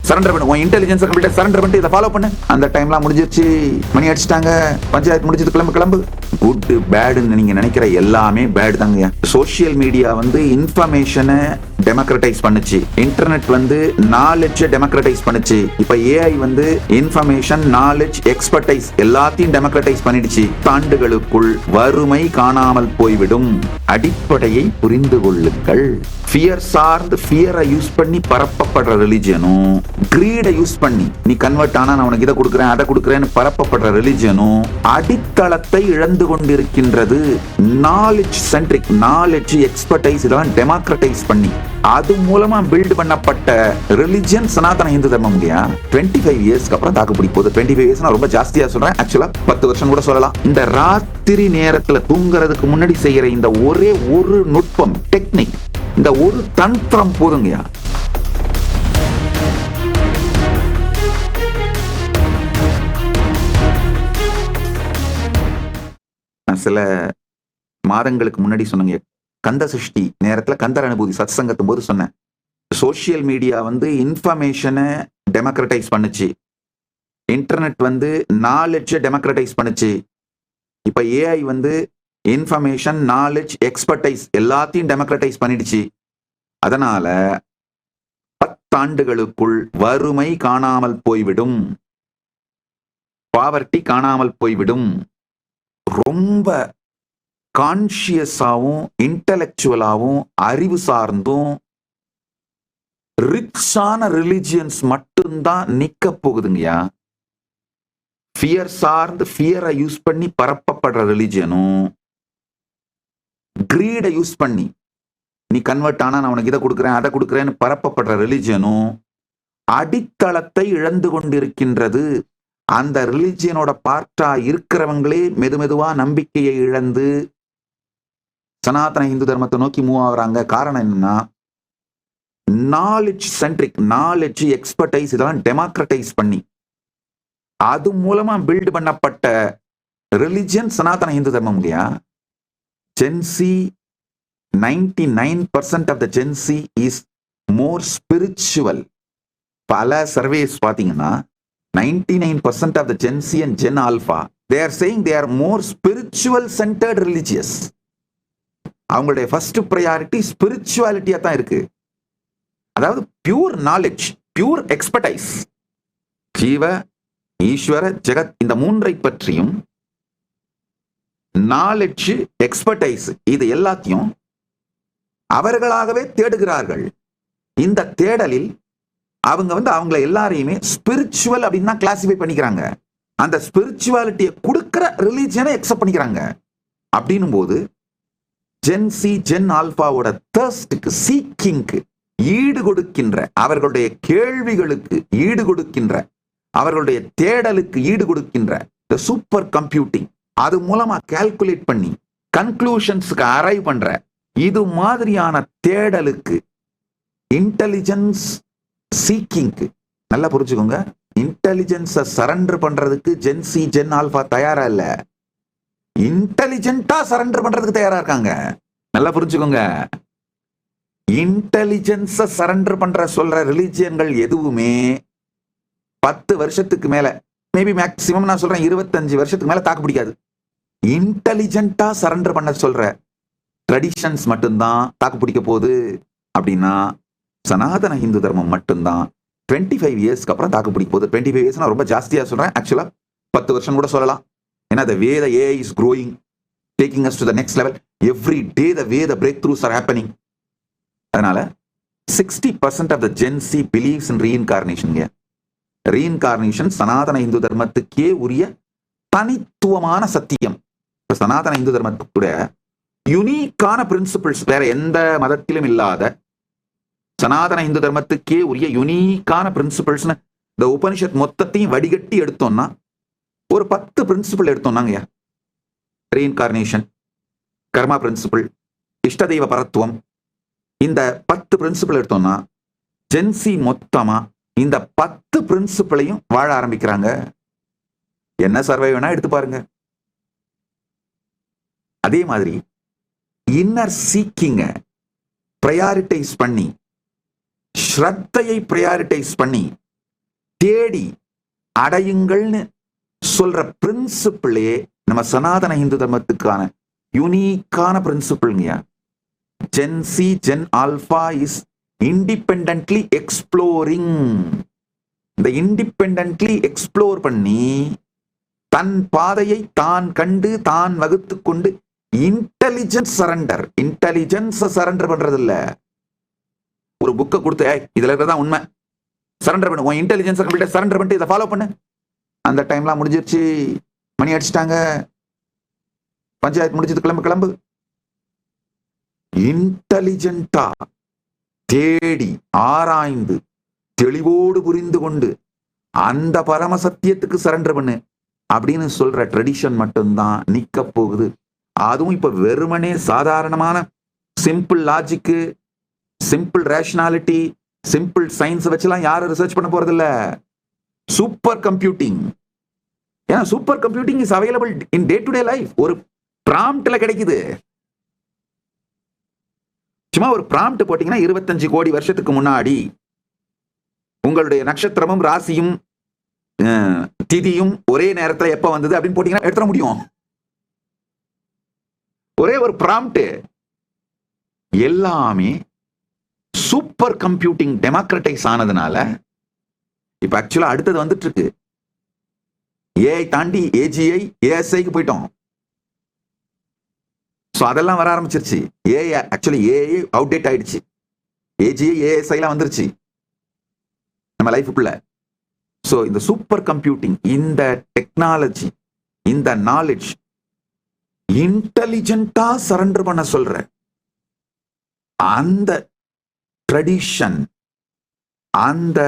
Surrender பண்ணு, உன் intelligence கம்ப்ளீட்டா சரண்டர் பண்ணிட்டு இதை ஃபாலோ பண்ணு. அந்த டைம்லாம் முடிஞ்சிருச்சு, மணி அடிச்சிட்டாங்க, பஞ்சாயத்து முடிஞ்சது, கிளம்பு. குட் பேடுன்னு நீங்க நினைக்கிற எல்லாமே பேட் தாங்க. சோசியல் மீடியா வந்து இன்ஃபர்மேஷனை டெமோக்ரட்டைஸ் பண்ணுச்சு, இன்டர்நெட் வந்து நாலேஜ் டெமோக்ரட்டைஸ் பண்ணுச்சு. இப்ப ஏஐ வந்து இன்ஃபர்மேஷன், நாலேஜ், எக்ஸ்பர்டைஸ் எல்லாத்தையும் டெமோக்ரட்டைஸ் பண்ணிடுச்சு. ஆண்டுகளுக்குள் வறுமை காணாமல் போய்விடும். அடிப்படையை புரிந்து கொள்ளுங்கள். ஃபியர் சார்ந்து ஃபியரை யூஸ் பண்ணி பரப்பப்படுற ரிலிஜனும், கிரீடை யூஸ் பண்ணி நீ கன்வெர்ட் ஆனா நான் உனக்கு இதை கொடுக்குறேன் அதை கொடுக்குறேன்னு பரப்பப்படுற ரிலிஜனும் அடித்தளத்தை இழந்து கொண்டிருக்கின்றது. நாலேஜ் சென்ட்ரிக், நாலேஜ், எக்ஸ்பர்டைஸ் இதெல்லாம் டெமோக்ரட்டைஸ் பண்ணி அது மூலமா பில்ட் பண்ணப்பட்ட ரிலிஜன் சனாதன இந்து தர்மம் இல்லையா. 25 இயர்ஸ்க்கு அப்புறம் தாக்கு பிடிக்க போகுது. 25 இயர்ஸ் நான் ரொம்ப ஜாஸ்தியா சொல்றேன், ஆக்சுவலா 10 வருஷம் கூட சொல்லலாம். இந்த ராத்திரி நேரத்துல தூங்குறதுக்கு முன்னாடி செய்யற இந்த ஒரே ஒரு நுட்பம், டெக்னிக், இந்த ஒரு தந்திரம் போதுங்கயா. சில மாதங்களுக்கு முன்னாடி சொன்னீங்க, கந்த சஷ்டி நேரத்துல கந்தர் அனுபூதி சத்சங்கத்தும் போது சொன்னேன், சோசியல் மீடியா வந்து இன்ஃபர்மேஷனை டெமோக்ரட்டைஸ் பண்ணுச்சு, இன்டர்நெட் வந்து நாலேஜ் டெமோக்ரட்டைஸ் பண்ணுச்சு. இப்ப ஏஐ வந்து இன்ஃபர்மேஷன், நாலேஜ், எக்ஸ்பர்டைஸ் எல்லாத்தையும் டெமோக்ரட்டைஸ் பண்ணிடுச்சு. அதனால 10 ஆண்டுகளுக்குள் வறுமை காணாமல் போய்விடும், பாவர்ட்டி காணாமல் போய்விடும். ரொம்ப கான்சியஸாவும் இன்டலெக்சுவலாவும் அறிவு சார்ந்தும் ரிச்சான ரிலிஜியன்ஸ் மட்டும்தான் நிக்க போகுதுங்கயா. ஃபியர் சார்ந்து ஃபியரை யூஸ் பண்ணி பரப்பப்படுற ரிலிஜனும், கிரீடை யூஸ் பண்ணி நீ கன்வெர்ட் ஆனா நான் உனக்கு இதை கொடுக்குறேன் அதை கொடுக்குறேன்னு பரப்பப்படுற ரிலிஜனும் அடித்தளத்தை இழந்து கொண்டிருக்கின்றது. அந்த ரிலிஜியனோட பார்ட்டா இருக்கிறவங்களே மெதுவா நம்பிக்கையை இழந்து சனாதன இந்து தர்மத்தை நோக்கி மூவ் ஆகுறாங்க. காரணம் என்னன்னா, நாலேஜ் சென்ட்ரிக், நாலேஜ், எக்ஸ்பர்டைஸ் இதெல்லாம் டெமோக்ரட்டைஸ் பண்ணி அது மூலமா பில்ட் பண்ணப்பட்ட ரிலிஜியன் சனாதன இந்து தர்மம் இல்லையா. Gen Z 99% of the gen Z is more spiritual. பல சர்வேஸ் பாத்தீங்கன்னா 99% of the Gen Z and Gen Alpha, they are saying they are more spiritual centered religious. அவங்களுடைய ஃபர்ஸ்ட் ப்ரையாரிட்டி ஸ்பிரிச்சுவாலிட்டியா தான் இருக்கு. அதாவது பியூர் நாலேஜ், பியூர் எக்ஸ்பர்டைஸ், ஜீவ, ஈஸ்வர, ஜெகத் இந்த மூன்றை பற்றியும் நாலேஜ், எக்ஸ்பர்டைஸ் இது எல்லாத்தையும் அவர்களாகவே தேடுகிறார்கள். இந்த தேடலில் அவங்க வந்து அவங்கள எல்லாரையுமே ஸ்பிரிச்சுவல் அப்படின்னு தான் கிளாசிஃபை பண்ணிக்கிறாங்க. அந்த ஸ்பிரிச்சுவாலிட்டியை கொடுக்கிற ரிலீஜியனை அக்செப்ட் பண்ணிக்கிறாங்க. அப்படின்னும் போது ஜென்சி, ஜென் ஆல்பாவோட தர்ஸ்டுக்கு, சீக்கிங்க்கு ஈடு கொடுக்கின்ற, அவர்களுடைய கேள்விகளுக்கு ஈடு கொடுக்கின்ற, அவர்களுடைய தேடலுக்கு ஈடு கொடுக்கின்ற சூப்பர் கம்ப்யூட்டிங், அது மூலமா கால்குலேட் பண்ணி கன்க்ளூஷன்ஸ்க்கு அரைவ் பண்ற இது மாதிரியான தேடலுக்கு, இன்டெலிஜென்ஸ் சீக்கிங்க்கு, நல்லா புரிஞ்சுக்கோங்க, இன்டெலிஜென்ஸை சரண்டர் பண்றதுக்கு ஜென்சி, ஜென் ஆல்பா தயாரா இல்ல, இன்டெலிஜென்ட்டா சரண்டர் பண்றதுக்கு தயாரா இருக்காங்க. நல்லா புரிஞ்சுக்கோங்க. இன்டெலிஜென்ஸை சரண்டர் பண்ற சொல்ற ரிலிஜியன்கள் எதுவுமே 10 வருஷத்துக்கு மேல, மேபி மேக்சிமம் நான் சொல்றேன் 25 வருஷத்துக்கு மேல தாக்கு பிடிக்காது. இன்டெலிஜென்ட்டா சரண்டர் பண்ண சொல்ற ட்ரெடிஷன்ஸ் மட்டும்தான் தாக்கு பிடிக்க போகுது. அப்படின்னா சனாதன இந்து தர்மம் மட்டும்தான் 25 இயர்ஸ்க்கு அப்புறம் தாக்கு பிடிக்க போகுது. 25 இயர்ஸ் நான் ரொம்ப ஜாஸ்தியா சொல்றேன், ஆக்சுவலா 10 வருஷம் கூட சொல்லலாம். ஏன்னா the way the AI is growing, taking us to the next level, every day the way the breakthroughs are happening. அதனால 60% of the Gen Z believes in reincarnation. Reincarnation Sanatana Hindu தர்மத்துக்கே உரிய தனித்துவமான சத்தியம். சனாதன இந்து தர்மத்துக்கு கூட யுனிக்கான பிரின்சிபிள்ஸ் வேற எந்த மதத்திலும் இல்லாத, சனாதன இந்து தர்மத்துக்கே உரிய யுனிக்கான பிரின்சிபிள்ஸ் இந்த உபனிஷத் மொத்தத்தையும் வடிகட்டி எடுத்தோம்னா ஒரு 10 பிரின்சிபிள் எடுத்தோம்னாங்க. ரீஇன்கார்னேஷன், கர்மா பிரின்சிபிள், இஷ்டதெய்வ பரத்துவம், இந்த 10 பிரின்சிபிள் எடுத்தோம்னா ஜென்சி மொத்தமா இந்த 10 பிரின்சிபிளையும் வாழ ஆரம்பிக்கிறாங்க. என்ன சர்வே வேணா எடுத்து பாருங்க. அதே மாதிரி இன்னர் சீக்கிங்க பிரையாரிட்டைஸ் பண்ணி, ஸ்ரத்தையை பிரையாரிட்டைஸ் பண்ணி, தேடி அடையுங்கள்னு சொல்ற பிரின்சிபிளே நம்ம சனாதன இந்து தர்மத்துக்கான யூனிக்கான பிரின்சிபிள்ங்கயா. Gen Z gen alpha is independently exploring. இந்த இண்டிபெண்டன்ட்லி எக்ஸ்ப்ளோர் பண்ணி தன் பாதையை தான் கண்டு தான் வகுத்து கொண்டு இன்டெலிஜென்ஸ் சரண்டர். இன்டெலிஜென்ஸ் சரண்டர் பண்றது இல்ல. ஒரு புக்கை கொடுத்து இதுல இருக்கிறதா உண்மை, சரண்டர் பண்ணு, உன் இன்டெலிஜென்ஸ் கம்ப்ளீட்டா சரண்டர் பண்ணிட்டு இதை ஃபாலோ பண்ணு. அந்த டைம்லாம் முடிஞ்சிருச்சு, மணி அடிச்சிட்டாங்க, பஞ்சாயத்து முடிஞ்சது, கிளம்பு கிளம்பு. இன்டெலிஜென்டா தேடி ஆராய்ந்து தெளிவோடு புரிந்து கொண்டு அந்த பரம சத்தியத்துக்கு சரண்டர் பண்ணு அப்படின்னு சொல்ற ட்ரெடிஷன் மட்டும்தான் நிக்க போகுது. அதுவும் இப்ப வெறுமனே சாதாரணமான simple logic, simple rationality, simple science வச்சுலாம் யாரும் ரிசர்ச் பண்ண போறது இல்ல. Super computing. ஏன்னா super computing is available in day to day life. ஒரு ப்ராம்ப்ட்ல கிடைக்குது. சும்மா ஒரு ப்ராம்ப்ட் போட்டீங்கன்னா 25 கோடி வருஷத்துக்கு முன்னாடி உங்களுடைய நட்சத்திரமும் ராசியும் திதியும் ஒரே நேரத்தில் எப்ப வந்தது அப்படின்னு போட்டீங்கன்னா எடுத்துட முடியும். ஒரே ஒரு ப்ராம்ப்ட். எல்லாமே சூப்பர் கம்ப்யூட்டிங் டெமோக்ரட்டைஸ் ஆனதுனால இப்ப ஆக்சுவலா அடுத்தது வந்துட்டு இருக்கு. ஏஐ தாண்டி ஏஜிஐ ஏஎஸ்ஐக்கு போயிட்டோம். அதெல்லாம் வர ஆரம்பிச்சிருச்சு. ஏஐ ஆக்சுவலி ஏஐ அவுடேட் ஆயிடுச்சு. ஏஜிஐ ஏஎஸ்ஐ எல்லாம் வந்துருச்சு நம்ம லைஃபுக்குள்ள. சோ இந்த சூப்பர் கம்ப்யூட்டிங், இந்த டெக்னாலஜி, இந்த நாலேஜ் இன்டெலிஜென்ட்டா சரண்டர் பண்ண சொல்ற அந்த ட்ரெடிஷன், அந்த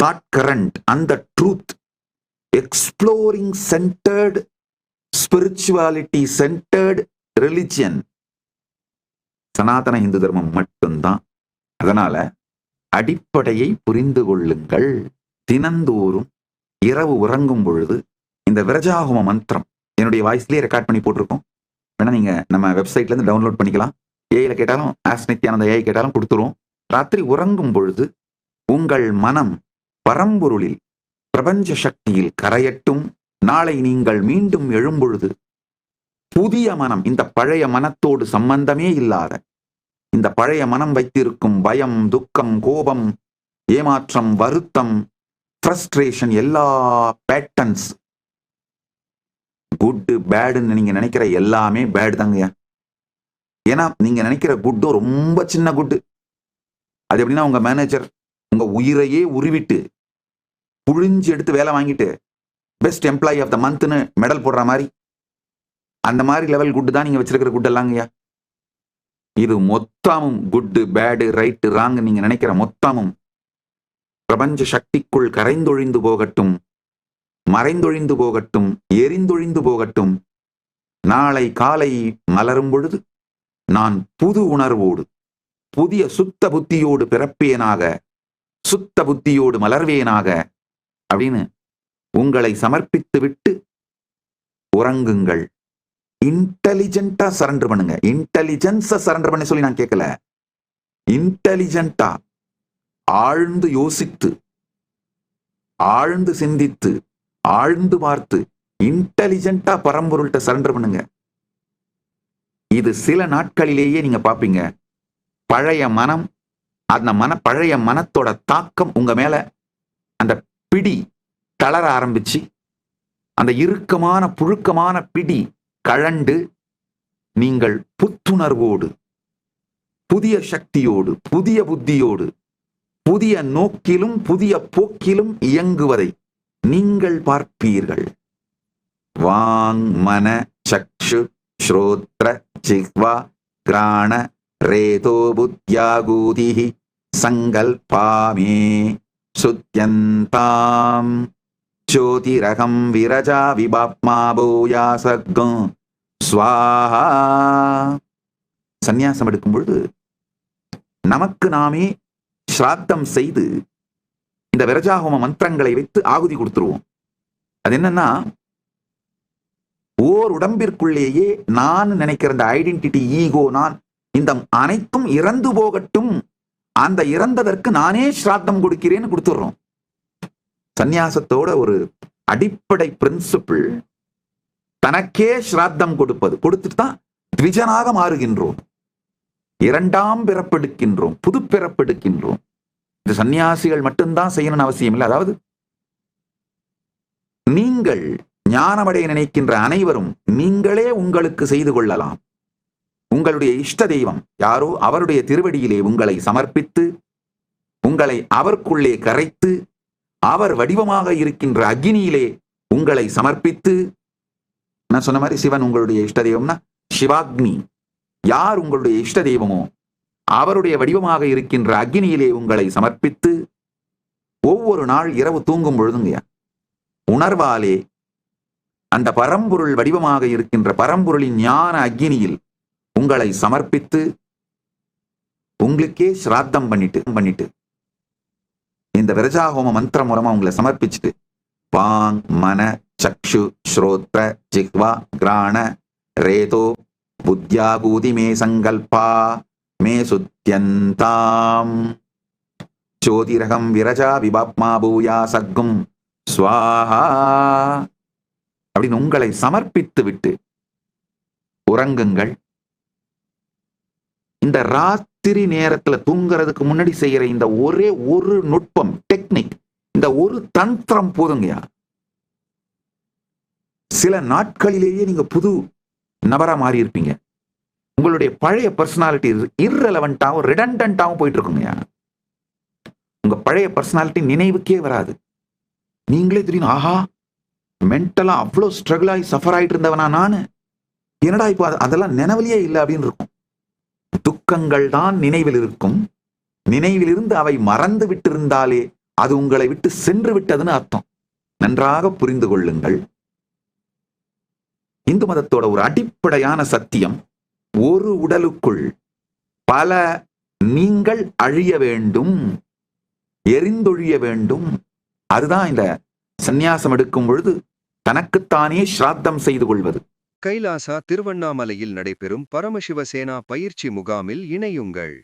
தாட் கரண்ட், அந்த truth, exploring centred, spirituality centred religion Sanatana Hindu தர்மம் மட்டும்தான். அதனால அடிப்படையை புரிந்து கொள்ளுங்கள். தினந்தோறும் இரவு உறங்கும் பொழுது இந்த விரஜாகும மந்திரம் என்னுடைய வாய்ஸ்லயே ரெக்கார்ட் பண்ணி போட்டிருக்கோம். வேணா நீங்க நம்ம வெப்சைட்ல இருந்து டவுன்லோட் பண்ணிக்கலாம். ஏஐல கேட்டாலும் ஆஸ் நித்யானந்த ஏஐ கேட்டாலும் கொடுத்துருவோம். ராத்திரி உறங்கும் பொழுது உங்கள் மனம் பரம்பொருளில் பிரபஞ்ச சக்தியில் கரையட்டும். நாளை நீங்கள் மீண்டும் எழும்பொழுது புதிய மனம், இந்த பழைய மனத்தோடு சம்பந்தமே இல்லாத, இந்த பழைய மனம் வைத்திருக்கும் பயம், துக்கம், கோபம், ஏமாற்றம், வருத்தம், ஃப்ரஸ்ட்ரேஷன், எல்லா பேட்டர்ன்ஸ், குட் பேடுன்னு நீங்க நினைக்கிற எல்லாமே பேடு தாங்க. ஏன்னா நீங்க நினைக்கிற குட்டும் ரொம்ப சின்ன குட்டு. அது எப்படின்னா உங்க மேனேஜர் உங்க உயிரையே உருவிட்டு புழிஞ்சு எடுத்து வேலை வாங்கிட்டு பெஸ்ட் எம்ப்ளாயி ஆஃப் த மந்த்னு மெடல் போடுற மாதிரி, அந்த மாதிரி லெவல் குட்டு தான் நீங்க வச்சிருக்கிற குட் எல்லாங்கய்யா. இது மொத்தமும் குட்டு பேடு ரைட்டு ராங் நீங்க நினைக்கிற மொத்தமும் பிரபஞ்ச சக்திக்குள் கரைந்தொழிந்து போகட்டும், மறைந்தொழிந்து போகட்டும், எரிந்தொழிந்து போகட்டும். நாளை காலை மலரும் பொழுது நான் புது உணர்வோடு புதிய சுத்த புத்தியோடு பிறப்பேனாக, சுத்த புத்தியோடு மலர்வேனாக அப்படின்னு உங்களை சமர்ப்பித்து விட்டு உறங்குங்கள். இன்டெலிஜென்ட்டா சரண்டர் பண்ணுங்க. இன்டெலிஜென்ஸை சரண்டர் பண்ணி சொல்லி நான் கேட்கல. இன்டெலிஜென்ட்டா ஆழ்ந்து யோசித்து, ஆழ்ந்து சிந்தித்து, ஆழ்ந்து பார்த்து இன்டெலிஜென்ட்டா பரம்பொருள்கிட்ட சரண்டர் பண்ணுங்க. இது சில நாட்களிலேயே நீங்க பாப்பீங்க. பழைய மனம், அந்த பழைய மனத்தோட தாக்கம் உங்க மேல, அந்த பிடி தளர ஆரம்பிச்சு, அந்த இறுக்கமான புழுக்கமான பிடி கழண்டு நீங்கள் புத்துணர்வோடு, புதிய சக்தியோடு, புதிய புத்தியோடு, புதிய நோக்கிலும் புதிய போக்கிலும் இயங்குவதை நீங்கள் பார்ப்பீர்கள். வாங் மன சக்ஷு ஸ்ரோத்ர ஜிஹ்வா கிராண ரேதோ புத்யாகூதிஹி சங்கல்பாமே சுத்யந்தாம் ஜோதிரகம் விரஜா விபாப்மா பூயாசகம் ஸ்வாஹா. சந்நியாசம் எடுக்கும் பொழுது நமக்கு நாமே ஸ்ராத்தம் செய்து இந்த விரஜாஹோம மந்திரங்களை வைத்து ஆகுதி கொடுத்துருவோம். அது என்னன்னா, ஓர் உடம்பிற்குள்ளேயே நான் நினைக்கிற இந்த ஐடென்டிட்டி, ஈகோ, நான், இந்த அனைத்தும் இறந்து போகட்டும், அந்த இறந்ததற்கு நானே ஸ்ராத்தம் கொடுக்கிறேன்னு கொடுத்துடுறோம். சந்நியாசத்தோட ஒரு அடிப்படை பிரின்சிபிள் தனக்கே ஸ்ராத்தம் கொடுப்பது. கொடுத்துட்டு தான் த்விஜனாக மாறுகின்றோம், இரண்டாம் பிறப்பெடுக்கின்றோம், புது பிறப்பெடுக்கின்றோம். இது சன்னியாசிகள் மட்டும்தான் செய்யணும்னு அவசியம் இல்லை. அதாவது நீங்கள் ஞானமடைய நினைக்கின்ற அனைவரும் நீங்களே உங்களுக்கு செய்து கொள்ளலாம். உங்களுடைய இஷ்ட தெய்வம் யாரோ அவருடைய திருவடியிலே உங்களை சமர்ப்பித்து உங்களை அவருக்குள்ளே கரைத்து அவர் வடிவமாக இருக்கின்ற அக்னியிலே உங்களை சமர்ப்பித்து, நான் சொன்ன மாதிரி சிவன் உங்களுடைய இஷ்ட தெய்வம்னா சிவாக்னி, யார் உங்களுடைய இஷ்ட தெய்வமோ அவருடைய வடிவமாக இருக்கின்ற அக்னியிலே உங்களை சமர்ப்பித்து ஒவ்வொரு நாள் இரவு தூங்கும் பொழுதுங்க உணர்வாலே அந்த பரம்பொருள் வடிவமாக இருக்கின்ற பரம்பொருளின் ஞான அக்னியில் உங்களை சமர்ப்பித்து உங்களுக்கே ஸ்ராத்தம் பண்ணிட்டு இந்த விரஜாஹோம மந்திரம் மூலமா உங்களை சமர்ப்பிச்சுட்டு வாங் மன சக்ஷு ஸ்ரோத்ர ஜிஹ்வா கிராண ரேதோ புத்யாகூதி மே சங்கல்பா மே சுத்யந்தாம் ஜோதிரகம் விரஜா விபாப்மா பூயா சக்கும் ஸ்வாஹா அப்படின்னு உங்களை சமர்ப்பித்து விட்டு உறங்குங்கள். இந்த ராத்திரி நேரத்துல தூங்குறதுக்கு முன்னாடி செய்யற இந்த ஒரே ஒரு நுட்பம், டெக்னிக், இந்த ஒரு தந்திரம் போதுங்கயா. சில நாட்களிலேயே நீங்க புது நபரா மாறி இருப்பீங்க. உங்களுடைய பழைய பர்சனாலிட்டி இர்ரெலவெண்டாவும் ரிடண்டன்டாவும் போயிட்டு இருக்குங்கய்யா. உங்க பழைய பர்சனாலிட்டி நினைவுக்கே வராது. நீங்களே தெரியும், ஆஹா மென்டலா அவ்வளோ ஸ்ட்ரகிள் ஆகி சஃபர் ஆயிட்டு இருந்தவனா நானு, என்னடா இப்போ அதெல்லாம் நினைவிலேயே இல்லை அப்படின்னு இருக்கும். துக்கங்கள் தான் நினைவில் இருக்கும். நினைவில் இருந்து அவை மறந்து விட்டு இருந்தாலே அது உங்களை விட்டு சென்று விட்டதுன்னு அர்த்தம். நன்றாக புரிந்து கொள்ளுங்கள். இந்து மதத்தோட ஒரு அடிப்படையான சத்தியம், ஒரு உடலுக்குள் பல நீங்கள் அழிய வேண்டும், எரிந்தொழிய வேண்டும். அதுதான் இந்த சந்நியாசம் எடுக்கும் பொழுது தனக்குத்தானே ஸ்ராத்தம் செய்து கொள்வது. கைலாசா திருவண்ணாமலையில் நடைபெறும் பரமசிவசேனா பயிற்சி முகாமில் இணையுங்கள்.